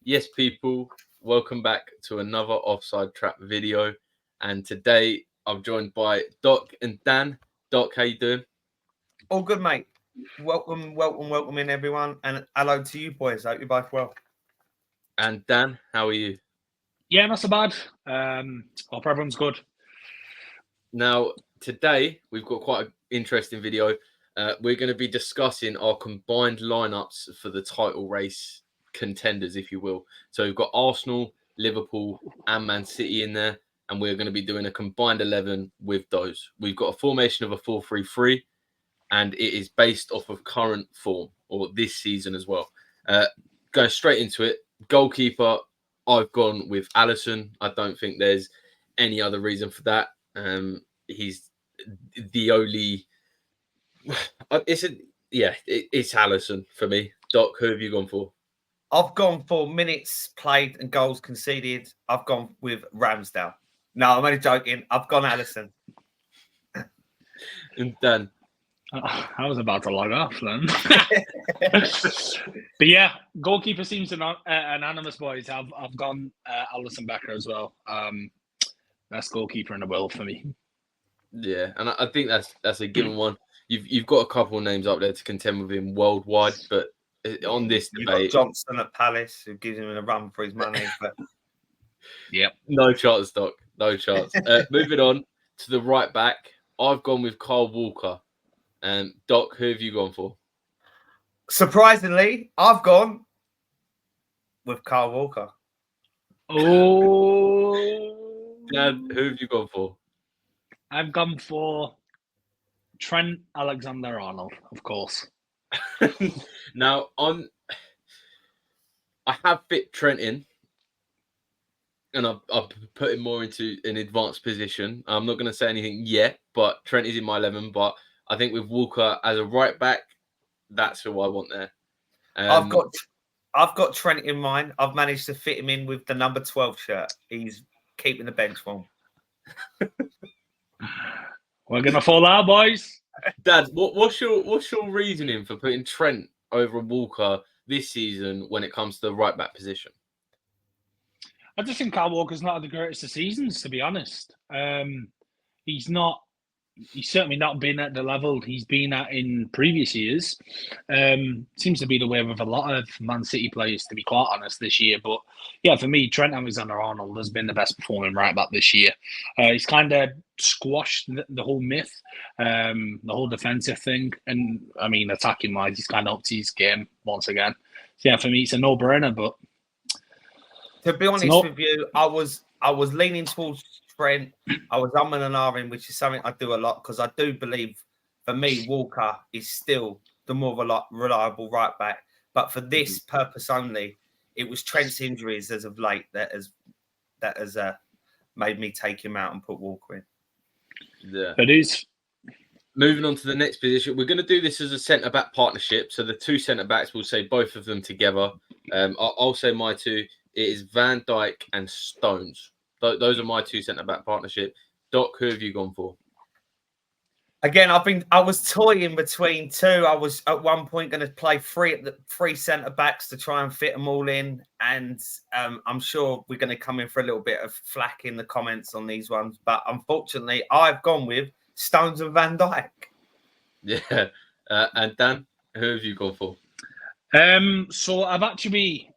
Yes, people, welcome back to another Offside Trap video. And today I'm joined by Doc and Dan. Doc, how you doing? All good, mate. Welcome in, everyone. And hello to you, boys. Hope you're both well. And Dan, how are you? Yeah, not so bad. Hope everyone's good. Now, today we've got quite an interesting video. We're going to be discussing our combined lineups for the title race contenders, if you will. So we've got Arsenal, Liverpool, and Man City in there, and we're going to be doing a combined 11 with those. We've got a formation of a 4-3-3, and it is based off of current form or this season as well. Going straight into it, goalkeeper, I've gone with Alisson. I don't think there's any other reason for that. He's the only. It's Alisson for me. Doc, who have you gone for? I've gone for minutes played and goals conceded. I've gone with Ramsdale. No, I'm only joking. I've gone Alisson. And Dan. I was about to log off then. But yeah, goalkeeper seems anonymous, boys. I've gone Alisson Becker as well. Best goalkeeper in the world for me. Yeah, and I think that's a given one. You've got a couple of names up there to contend with him worldwide, but on this debate, you've got Johnson at Palace, who gives him a run for his money. But yep, no chance, Doc. No chance. Moving on to the right back, I've gone with Kyle Walker. And Doc, who have you gone for? Surprisingly, I've gone with Kyle Walker. Oh, Dan, who have you gone for? I've gone for Trent Alexander-Arnold, of course. Now, I have fit Trent in, and I've put him more into an advanced position. I'm not going to say anything yet, but Trent is in my 11. But I think with Walker as a right back, that's who I want there. I've got Trent in mind. I've managed to fit him in with the number 12 shirt. He's keeping the bench warm. We're gonna fall out, boys. Dad, what's your reasoning for putting Trent over Walker this season when it comes to the right back position? I just think Kyle Walker's not had the greatest of seasons, to be honest. He's certainly not been at the level he's been at in previous years. Seems to be the way with a lot of Man City players, to be quite honest, this year. But yeah, for me, Trent Alexander-Arnold has been the best performing right back this year. He's kind of squashed the whole myth, the whole defensive thing. And I mean, attacking wise, he's kind of upped his game once again. So yeah, for me, it's a no-brainer. But to be honest with you, I was leaning towards Trent. I was umming and ahhing, which is something I do a lot because I do believe, for me, Walker is still the more reliable right back. But for this purpose only, it was Trent's injuries as of late that has made me take him out and put Walker in. Yeah, it is. Moving on to the next position, we're going to do this as a centre-back partnership. So the two centre-backs, we'll say both of them together. I'll say my two. It is Van Dijk and Stones. Those are my two centre-back partnership. Doc, who have you gone for? Again, I was toying between two. I was at one point going to play three centre-backs to try and fit them all in. And I'm sure we're going to come in for a little bit of flack in the comments on these ones. But unfortunately, I've gone with Stones and Van Dijk. Yeah. And Dan, who have you gone for? So I've actually,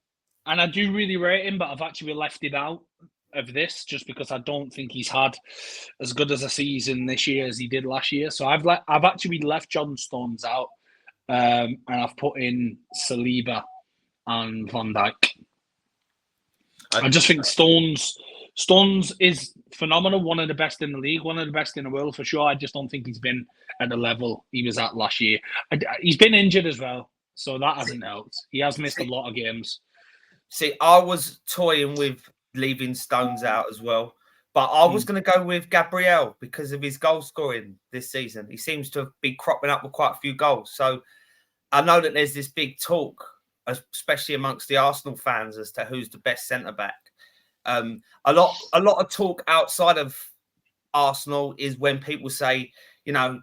and I do really rate him, but I've actually left him out of this just because I don't think he's had as good as a season this year as he did last year. So I've actually left John Stones out, and I've put in Saliba and Van Dijk. I just think Stones is phenomenal, one of the best in the league, one of the best in the world for sure. I just don't think he's been at the level he was at last year. He's been injured as well, so that hasn't helped. He has missed a lot of games. See, I was toying with leaving Stones out as well, but I was going to go with Gabriel because of his goal scoring this season. He seems to be cropping up with quite a few goals. So I know that there's this big talk, especially amongst the Arsenal fans, as to who's the best centre back. A lot of talk outside of Arsenal is when people say, you know,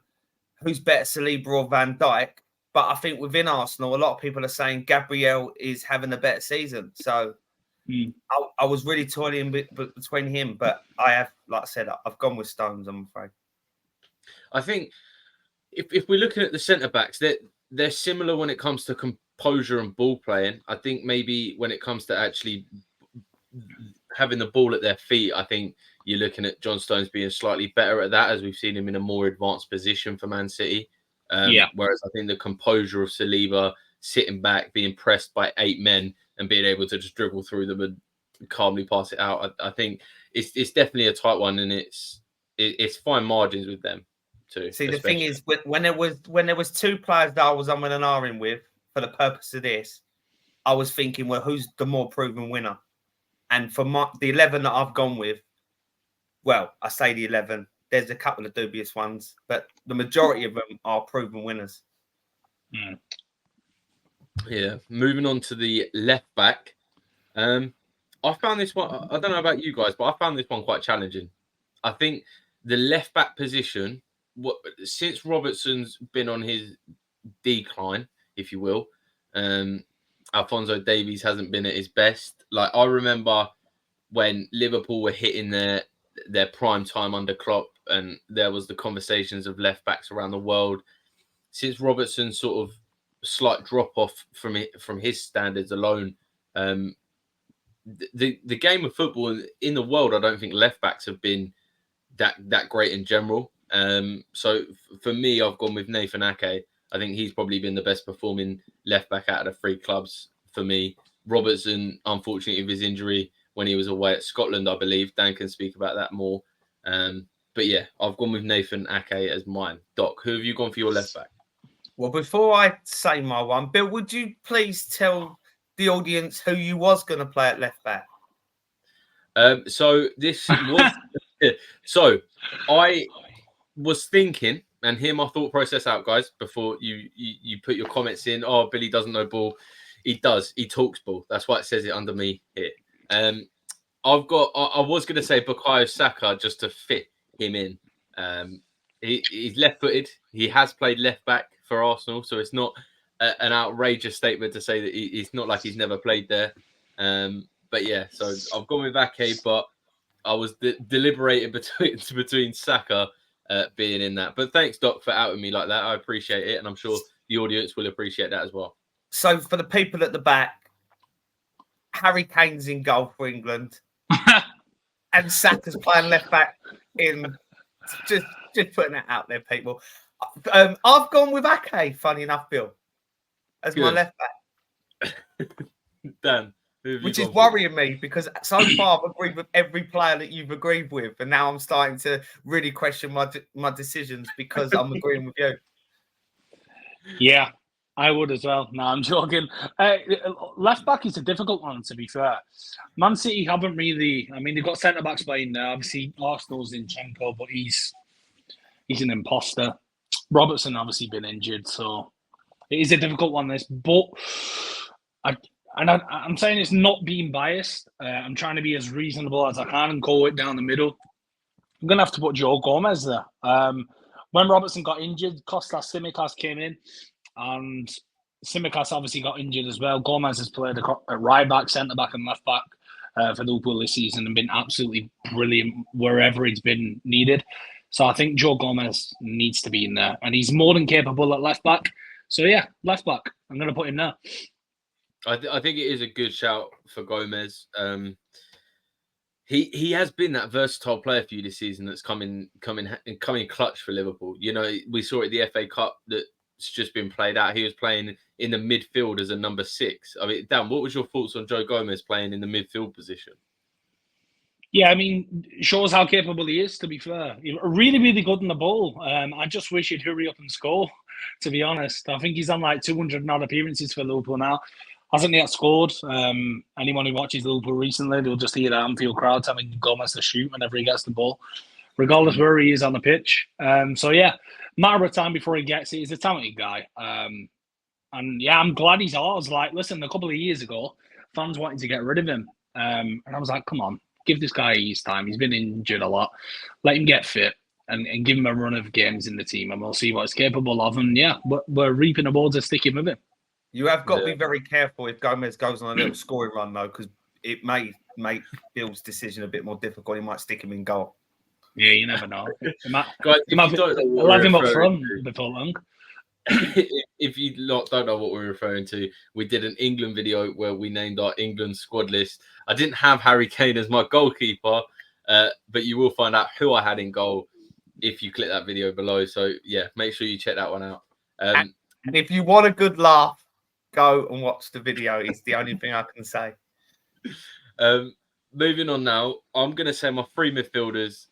who's better, Saliba or Van Dijk? But I think within Arsenal, a lot of people are saying Gabriel is having a better season. So I was really toying between him, but I have, like I said, I've gone with Stones, I'm afraid. I think if we're looking at the centre backs, they're similar when it comes to composure and ball playing. I think maybe when it comes to actually having the ball at their feet, I think you're looking at John Stones being slightly better at that, as we've seen him in a more advanced position for Man City. Whereas I think the composure of Saliba sitting back, being pressed by 8 men and being able to just dribble through them and calmly pass it out, I think it's definitely a tight one, and it's fine margins with them too. See, the thing is, when there was 2 players that I was on an R-ing with for the purpose of this, I was thinking, well, who's the more proven winner? And for the 11 that I've gone with, well, I say the 11. There's a couple of dubious ones, but the majority of them are proven winners. Yeah. Moving on to the left back. I found this one, I don't know about you guys, but I found this one quite challenging. I think the left back position, since Robertson's been on his decline, if you will, Alphonso Davies hasn't been at his best. Like, I remember when Liverpool were hitting their prime time under Klopp, and there was the conversations of left backs around the world. Since Robertson's sort of slight drop off from his standards alone, the game of football in the world, I don't think left backs have been that great in general. So for me, I've gone with Nathan Ake. I think he's probably been the best performing left back out of the 3 clubs for me. Robertson, unfortunately, with his injury when he was away at Scotland, I believe. Dan can speak about that more. But yeah, I've gone with Nathan Ake as mine. Doc, who have you gone for your left back? Well, before I say my one, Bill, would you please tell the audience who you was going to play at left back? So this was... So I was thinking, and hear my thought process out, guys, before you put your comments in. Oh, Billy doesn't know ball. He does. He talks ball. That's why it says it under me here. I was going to say Bukayo Saka just to fit him in. He's left-footed. He has played left back for Arsenal, so it's not an outrageous statement to say that it's not like he's never played there. But yeah, so I've gone with Ake, but I was deliberating between Saka being in that. But thanks, Doc, for outing me like that. I appreciate it, and I'm sure the audience will appreciate that as well. So for the people at the back, Harry Kane's in goal for England, and Saka's playing left back in. Just putting that out there, people. I've gone with Ake, funny enough, Bill, as my left back. Dan. Which is worrying me because so far I've agreed with every player that you've agreed with, and now I'm starting to really question my decisions because I'm agreeing with you. Yeah, I would as well. No, I'm joking. Left back is a difficult one, to be fair. Man City haven't really... I mean, they've got centre-backs playing there. Obviously, Arsenal's Zinchenko, but he's an imposter. Robertson obviously been injured, so it is a difficult one, this. But I'm saying it's not being biased. I'm trying to be as reasonable as I can and go it down the middle. I'm going to have to put Joe Gomez there. When Robertson got injured, Kostas Tsimikas came in, and Tsimikas obviously got injured as well. Gomez has played at right back, centre back, and left back for Liverpool this season and been absolutely brilliant wherever it's been needed. So I think Joe Gomez needs to be in there, and he's more than capable at left back. So yeah, left back. I'm going to put him there. I think it is a good shout for Gomez. He has been that versatile player for you this season that's coming clutch for Liverpool. You know, we saw it at the FA Cup that's just been played out. He was playing in the midfield as a number 6. I mean, Dan, what was your thoughts on Joe Gomez playing in the midfield position? Yeah, I mean, shows how capable he is, to be fair. Really, really good in the ball. I just wish he'd hurry up and score, to be honest. I think he's on like 200 odd appearances for Liverpool now. Hasn't yet scored. Anyone who watches Liverpool recently, they'll just hear the Anfield crowd telling Gomez to shoot whenever he gets the ball, regardless where he is on the pitch. So yeah, matter of time before he gets it. He's a talented guy. And yeah, I'm glad he's ours. Like, listen, a couple of years ago, fans wanted to get rid of him. And I was like, come on, give this guy his time. He's been injured a lot. Let him get fit and give him a run of games in the team, and we'll see what he's capable of. And yeah, we're reaping the rewards of sticking with him. You have got to be very careful if Gomez goes on a little scoring run, though, because it may make Bill's decision a bit more difficult. He might stick him in goal. Yeah, you never know. Guys, if you don't know what I'll have we're him up referring front before long. if you lot don't know what we're referring to, we did an England video where we named our England squad list. I didn't have Harry Kane as my goalkeeper, but you will find out who I had in goal if you click that video below. So yeah, make sure you check that one out. And if you want a good laugh, go and watch the video. It's the only thing I can say. Moving on now, I'm going to say my three midfielders,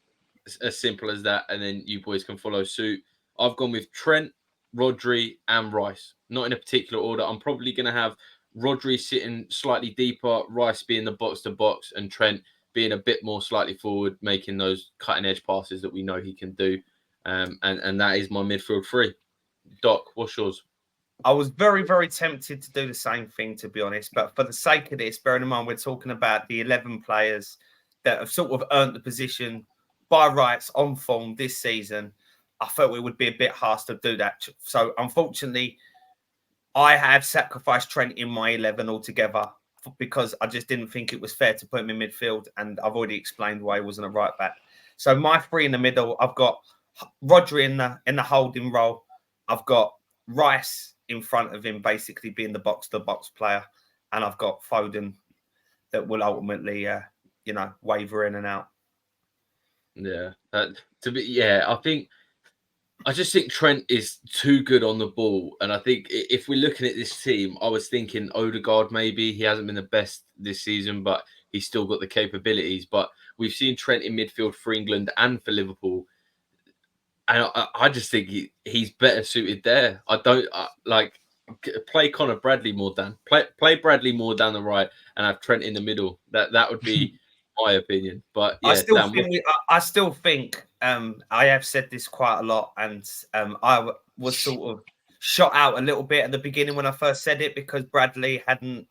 as simple as that, and then you boys can follow suit. I've gone with Trent, Rodri, and Rice. Not in a particular order. I'm probably going to have Rodri sitting slightly deeper, Rice being the box-to-box, and Trent being a bit more slightly forward, making those cutting-edge passes that we know he can do. And that is my midfield three. Doc, what's yours? I was very, very tempted to do the same thing, to be honest. But for the sake of this, bearing in mind we're talking about the 11 players that have sort of earned the position by rights on form this season, I felt it would be a bit harsh to do that. So, unfortunately, I have sacrificed Trent in my 11 altogether because I just didn't think it was fair to put him in midfield. And I've already explained why he wasn't a right back. So, my three in the middle, I've got Rodri in the holding role. I've got Rice in front of him, basically being the box-to-box player. And I've got Foden that will ultimately, waver in and out. Yeah. I just think Trent is too good on the ball. And I think if we're looking at this team, I was thinking Odegaard maybe. He hasn't been the best this season, but he's still got the capabilities. But we've seen Trent in midfield for England and for Liverpool. And I just think he's better suited there. Play Connor Bradley more down. Play Bradley more down the right and have Trent in the middle. That would be my opinion. But yeah, I still think I have said this quite a lot, and I was sort of shot out a little bit at the beginning when I first said it because Bradley hadn't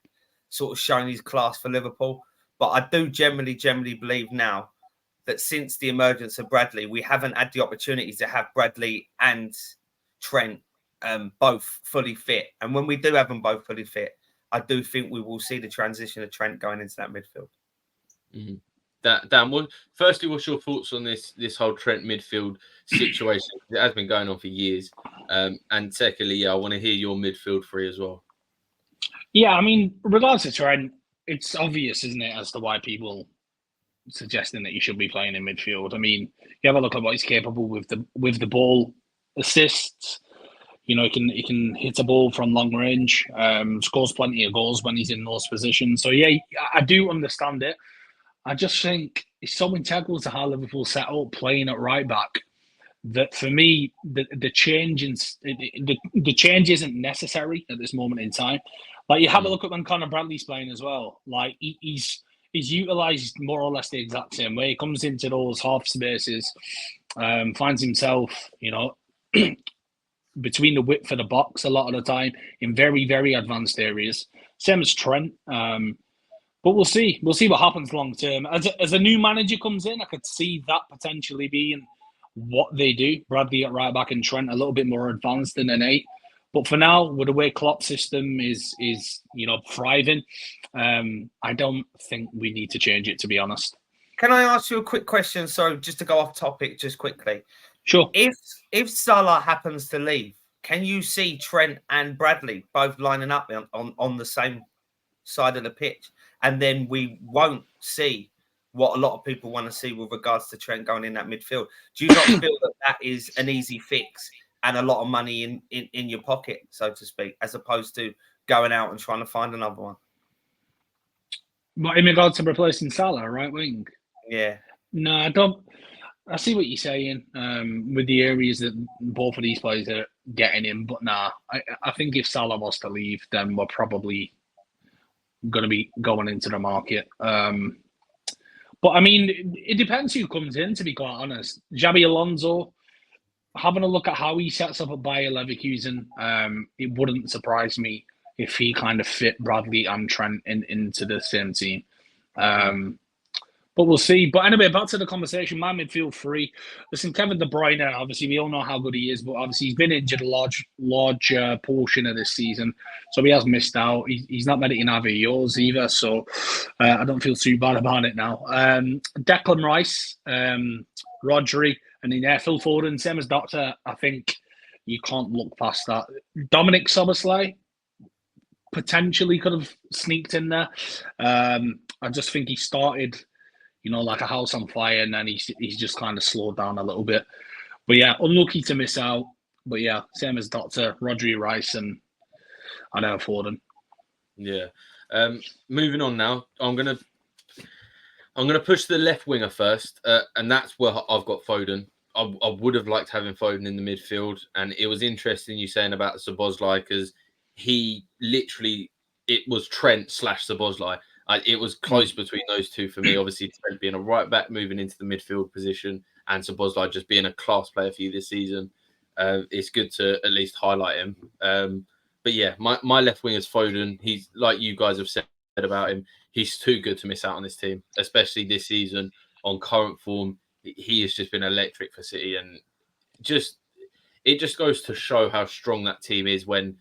sort of shown his class for Liverpool. But I do generally believe now that since the emergence of Bradley, we haven't had the opportunity to have Bradley and Trent both fully fit. And when we do have them both fully fit, I do think we will see the transition of Trent going into that midfield. Mm-hmm. Dan, firstly, what's your thoughts on this whole Trent midfield situation? It has been going on for years. And secondly, I want to hear your midfield three as well. Yeah, I mean, regards to Trent, it's obvious, isn't it, as to why people suggesting that he should be playing in midfield. I mean, you have a look at what he's capable with the ball, assists. You know, he can hit a ball from long range. Scores plenty of goals when he's in those positions. So yeah, I do understand it. I just think it's so integral to how Liverpool set up playing at right back that for me the change isn't necessary at this moment in time. Like you have a look at when Connor Bradley's playing as well. Like he's utilised more or less the exact same way. He comes into those half spaces, finds himself, between the width of the box a lot of the time in very, very advanced areas. Same as Trent. But we'll see. We'll see what happens long term. As a new manager comes in, I could see that potentially being what they do. Bradley at right back and Trent a little bit more advanced than an 8. But for now, with the way Klopp's system is thriving, I don't think we need to change it, to be honest. Can I ask you a quick question? So just to go off topic just quickly. Sure. If Salah happens to leave, can you see Trent and Bradley both lining up on the same side of the pitch? And then we won't see what a lot of people want to see with regards to Trent going in that midfield. Do you not feel that is an easy fix and a lot of money in your pocket, so to speak, as opposed to going out and trying to find another one? But in regards to replacing Salah, right wing? Yeah. No, I don't. I see what you're saying with the areas that both of these players are getting in. But nah, I think if Salah was to leave, then we're probably going to be going into the market. But I mean, it depends who comes in, to be quite honest. Xabi Alonso, having a look at how he sets up at Bayer Leverkusen, it wouldn't surprise me if he kind of fit Bradley and Trent into the same team. But we'll see. But anyway, back to the conversation. My midfield three. Listen, Kevin De Bruyne, obviously, we all know how good he is, but obviously he's been injured a large portion of this season. So he has missed out. He's not made it in either of yours either. So I don't feel too bad about it now. Declan Rice, Rodri, and then Phil Foden, same as Doctor. I think you can't look past that. Dominic Szoboszlai potentially could have sneaked in there. I just think he started, like a house on fire, and then he's just kind of slowed down a little bit. But yeah, unlucky to miss out. But yeah, same as Doctor, Rodri, Rice, and Foden. Yeah. Moving on now, I'm gonna push the left winger first, and that's where I've got Foden. I would have liked having Foden in the midfield, and it was interesting you saying about Szoboszlai, because he literally, it was Trent / Szoboszlai. It was close between those two for me. Obviously, Trent being a right back, moving into the midfield position, and Szoboszlai just being a class player for you this season. It's good to at least highlight him. But yeah, my left wing is Foden. He's, like you guys have said about him, he's too good to miss out on this team, especially this season on current form. He has just been electric for City, and it just goes to show how strong that team is when,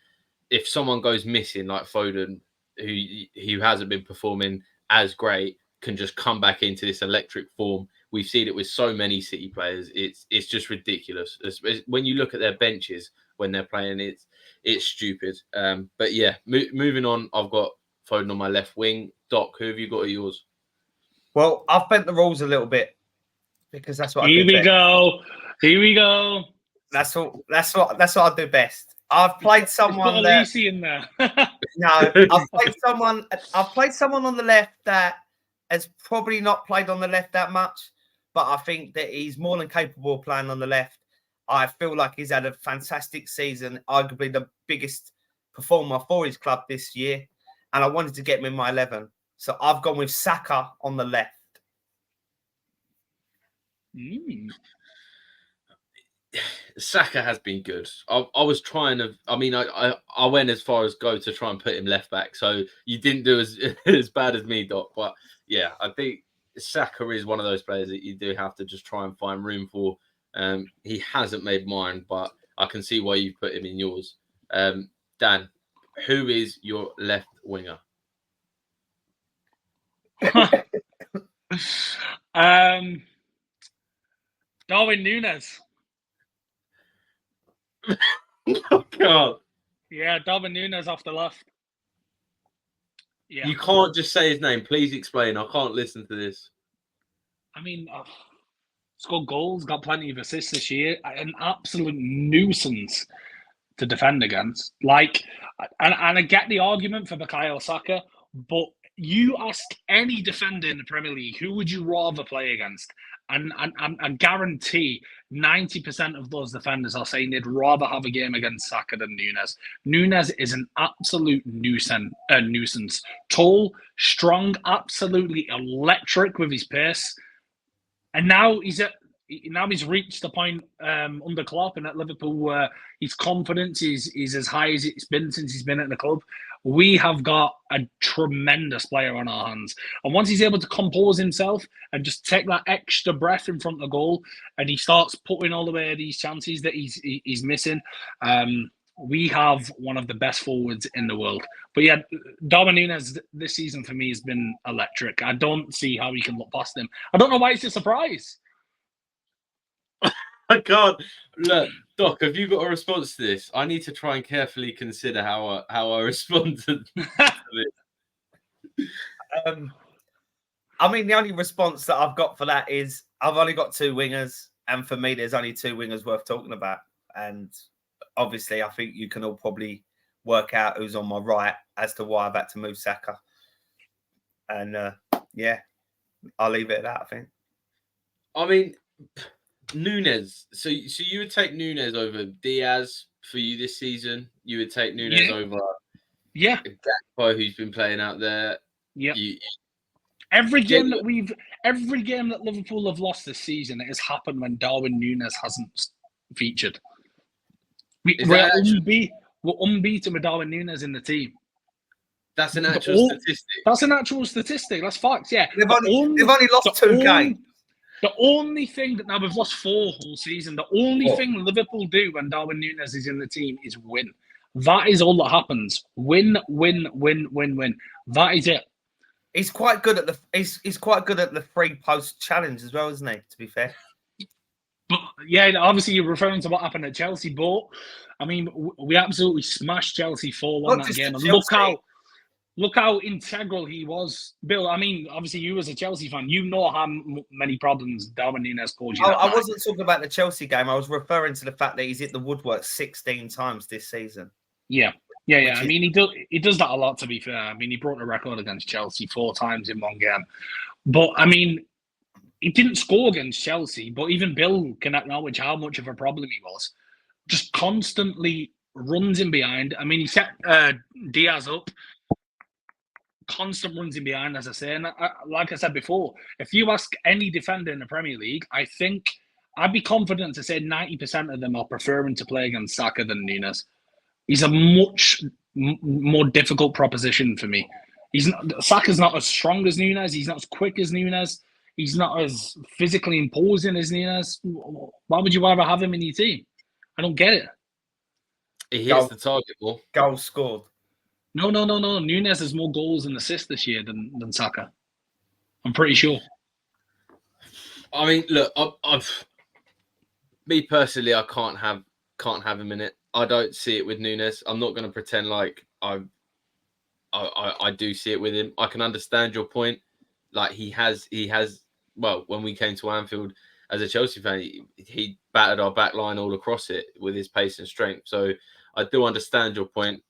if someone goes missing like Foden, who hasn't been performing as great, can just come back into this electric form. We've seen it with so many City players. It's just ridiculous. When you look at their benches when they're playing, it's stupid. But yeah, moving on, I've got Foden on my left wing. Doc, who have you got at yours? Well, I've bent the rules a little bit because that's what Here we go. That's what I do best. I've played someone that in there. No, I've played someone on the left that has probably not played on the left that much, but I think that he's more than capable of playing on the left. I feel like he's had a fantastic season, arguably the biggest performer for his club this year, and I wanted to get him in my 11. So I've gone with Saka on the left. Saka has been good. I was trying to. I mean, I went as far as go to try and put him left back. So you didn't do as bad as me, Doc. But yeah, I think Saka is one of those players that you do have to just try and find room for. He hasn't made mine, but I can see why you put him in yours. Dan, who is your left winger? Darwin Núñez. Oh God! Yeah, Darwin Núñez off the left. Yeah, you can't just say his name. Please explain. I can't listen to this. I mean, scored goals, got plenty of assists this year. An absolute nuisance to defend against. And I get the argument for Bukayo Saka, but you ask any defender in the Premier League, who would you rather play against? And I guarantee 90% of those defenders are saying they'd rather have a game against Saka than Núñez. Núñez is an absolute nuisance. Tall, strong, absolutely electric with his pace. And now he's reached the point under Klopp and at Liverpool where his confidence is as high as it's been since he's been at the club. We have got a tremendous player on our hands. And once he's able to compose himself and just take that extra breath in front of the goal and he starts putting all away these chances that he's missing, we have one of the best forwards in the world. But yeah, Darwin Núñez this season for me has been electric. I don't see how we can look past him. I don't know why it's a surprise. I can't. Look, Doc, have you got a response to this? I need to try and carefully consider how I respond to this. I mean, the only response that I've got for that is I've only got two wingers, and for me, there's only two wingers worth talking about. And obviously, I think you can all probably work out who's on my right as to why I've had to move Saka. And yeah, I'll leave it at that, I think. I mean, Núñez. So you would take Núñez over Diaz for you this season? You would take Núñez over Gakpo, who's been playing out there? Yeah. Every game that Liverpool have lost this season, it has happened when Darwin Núñez hasn't featured. We're unbeaten with Darwin Núñez in the team. That's an actual statistic. That's an actual statistic. That's facts. Yeah, They've only lost 2 games. The only thing that now we've lost 4 whole season. The only thing Liverpool do when Darwin Núñez is in the team is win. That is all that happens. Win, win, win, win, win. That is it. He's quite good at the he's quite good at the free post challenge as well, isn't he? To be fair. But yeah, obviously you're referring to what happened at Chelsea, but I mean we absolutely smashed Chelsea 4-1 that game. And look how integral he was, Bill. I mean, obviously you as a Chelsea fan, you know how many problems Darwin Núñez caused you. I wasn't talking about the Chelsea game. I was referring to the fact that he's hit the woodwork 16 times this season. Yeah. I mean, he does that a lot, to be fair. I mean, he broke the record against Chelsea 4 times in one game. But, I mean, he didn't score against Chelsea, but even Bill can acknowledge how much of a problem he was. Just constantly runs in behind. I mean, he set Diaz up. Constant runs in behind, as I say. And like I said before, if you ask any defender in the Premier League, I think I'd be confident to say 90% of them are preferring to play against Saka than Núñez. He's a much more difficult proposition for me. Saka's not as strong as Núñez. He's not as quick as Núñez. He's not as physically imposing as Núñez. Why would you rather have him in your team? I don't get it. He hits the target ball. Goals scored. No. Núñez has more goals and assists this year than Saka. I'm pretty sure. I mean, look, me personally, I can't have him in it. I don't see it with Núñez. I'm not going to pretend like I do see it with him. I can understand your point. Like he has. Well, when we came to Anfield as a Chelsea fan, he battered our back line all across it with his pace and strength. So I do understand your point.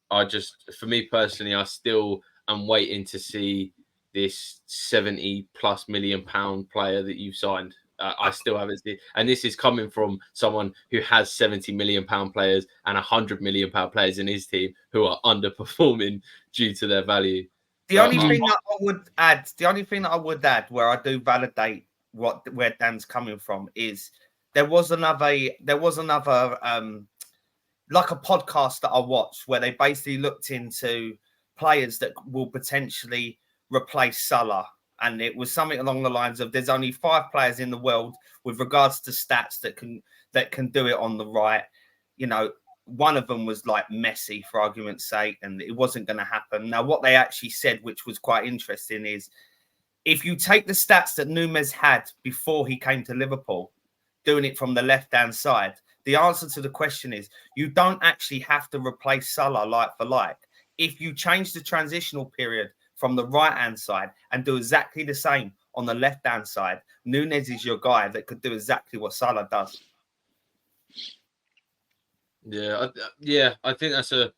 For me personally, I still am waiting to see this 70+ million pound player that you've signed. I still haven't seen, and this is coming from someone who has 70 million pound players and 100 million pound players in his team who are underperforming due to their value. The only thing that I would add, where I do validate where Dan's coming from, is there was another like a podcast that I watched where they basically looked into players that will potentially replace Salah. And it was something along the lines of there's only 5 players in the world with regards to stats that can do it on the right. You know, one of them was like Messi, for argument's sake, and it wasn't going to happen. Now, what they actually said, which was quite interesting, is if you take the stats that Núñez had before he came to Liverpool, doing it from the left-hand side, the answer to the question is you don't actually have to replace Salah like for like. If you change the transitional period from the right-hand side and do exactly the same on the left-hand side, Núñez is your guy that could do exactly what Salah does. Yeah, I think that's a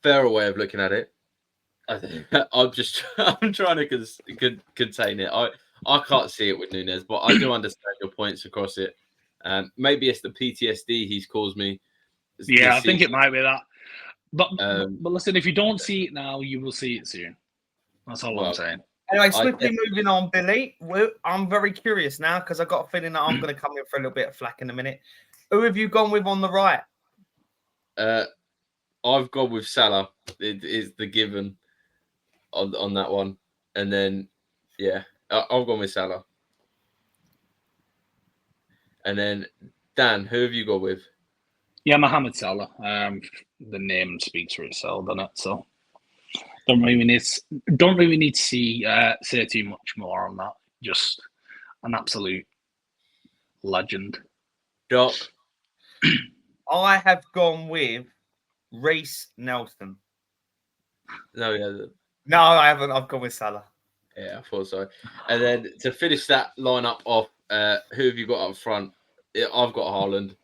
fairer way of looking at it. I'm trying to contain it. I can't see it with Núñez, but I do understand your points across it. Maybe it's the PTSD he's caused me. Yeah, I think it might be that. But listen, if you don't see it now, you will see it soon. That's all I'm saying. Anyway, swiftly moving on, Billy. I'm very curious now because I got a feeling that I'm going to come in for a little bit of flack in a minute. Who have you gone with on the right? I've gone with Salah. It is the given on that one. And then, I've gone with Salah. And then, Dan, who have you gone with? Yeah, Mohamed Salah. The name speaks for itself, doesn't it? So don't really need to say too much more on that. Just an absolute legend. Doc. I have gone with Reiss Nelson. No, I haven't. I've gone with Salah. Yeah, I thought so. And then to finish that lineup off, who have you got up front? I've got Haaland.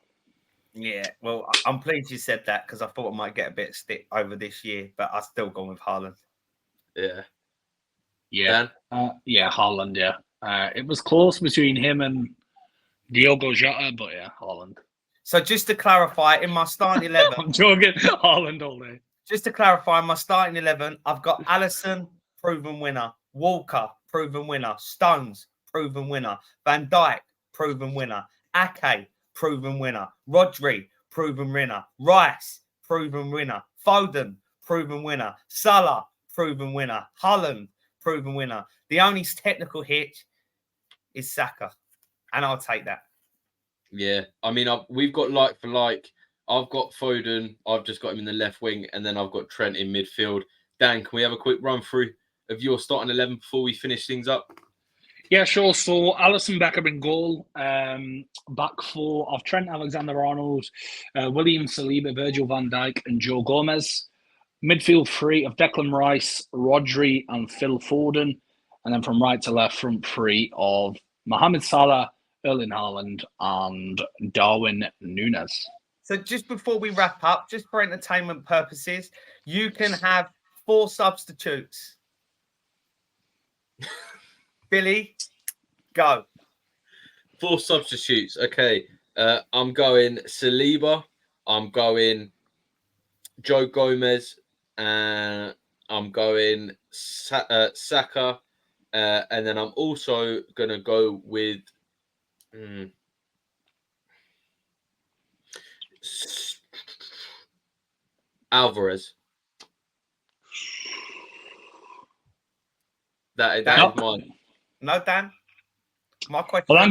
Yeah, well, I'm pleased you said that because I thought I might get a bit of stick over this year, but I've still gone with Haaland. Yeah. Haaland, yeah. It was close between him and Diogo Jota, but yeah, Haaland. So just to clarify, in my starting 11... I'm joking, Haaland all day. Just to clarify, in my starting 11, I've got Alisson, proven winner. Walker, proven winner. Stones, proven winner. Van Dijk, proven winner. Ake, proven winner. Rodri, proven winner. Rice, proven winner. Foden, proven winner. Salah, proven winner. Haaland, proven winner. The only technical hitch is Saka, and I'll take that. Yeah, I mean, we've got like for like. I've got Foden. I've just got him in the left wing, and then I've got Trent in midfield. Dan, can we have a quick run through of your starting 11 before we finish things up? Yeah, sure. So Alisson Becker in goal. Back four of Trent Alexander-Arnold, William Saliba, Virgil van Dijk, and Joe Gomez. Midfield three of Declan Rice, Rodri, and Phil Foden. And then from right to left, front three of Mohamed Salah, Erling Haaland, and Darwin Núñez. So just before we wrap up, just for entertainment purposes, you can have 4 substitutes. Billy, go. 4 substitutes. Okay. I'm going Saliba. I'm going Joe Gomez. And I'm going Saka. And then I'm also going to go with Alvarez. That is mine. No, Dan. My question. Well, I'm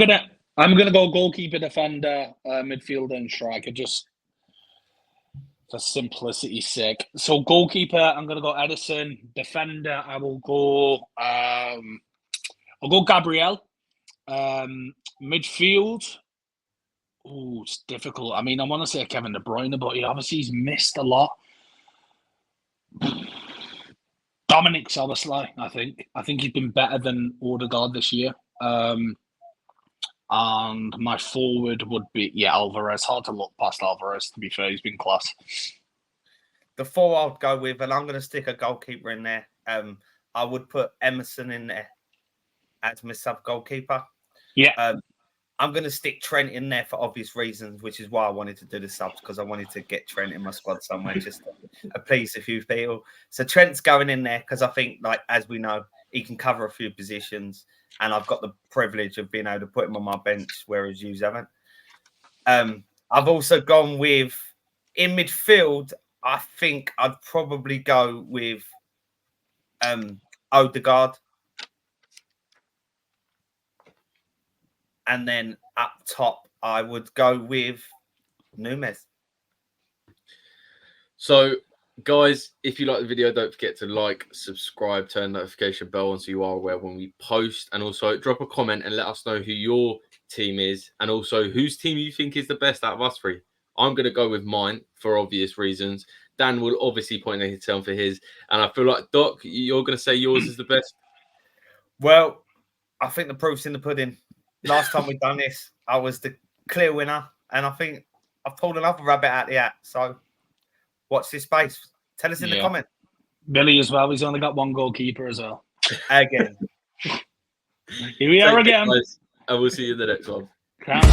gonna go goalkeeper, defender, midfielder, and striker, just for simplicity's sake. So goalkeeper, I'm gonna go Edison. Defender, I will go. I'll go Gabriel. Midfield. Oh, it's difficult. I mean, I want to say Kevin De Bruyne, but he's missed a lot. Dominic Szoboszlai, I think he's been better than Odegaard this year. And my forward would be Alvarez. Hard to look past Alvarez, to be fair. He's been class. The 4 I'll go with, and I'm going to stick a goalkeeper in there. I would put Emerson in there as my sub goalkeeper. Yeah. I'm going to stick Trent in there for obvious reasons, which is why I wanted to do the subs, because I wanted to get Trent in my squad somewhere just to please a few people. So Trent's going in there because I think, like, as we know, he can cover a few positions, and I've got the privilege of being able to put him on my bench, whereas you haven't. I've also gone with, in midfield, I think I'd probably go with Odegaard. And then up top, I would go with Núñez. So, guys, if you like the video, don't forget to like, subscribe, turn notification bell on so you are aware when we post. And also drop a comment and let us know who your team is. And also whose team you think is the best out of us 3. I'm going to go with mine for obvious reasons. Dan will obviously point at himself for his. And I feel like, Doc, you're going to say yours is the best? Well, I think the proof's in the pudding. Last time we've done this, I was the clear winner, and I think I've pulled another rabbit out of the hat. So, watch this space. Tell us in the comment. Billy as well. He's only got 1 goalkeeper as well. Again. Here we are again. Guys, and we'll see you in the next one. Crown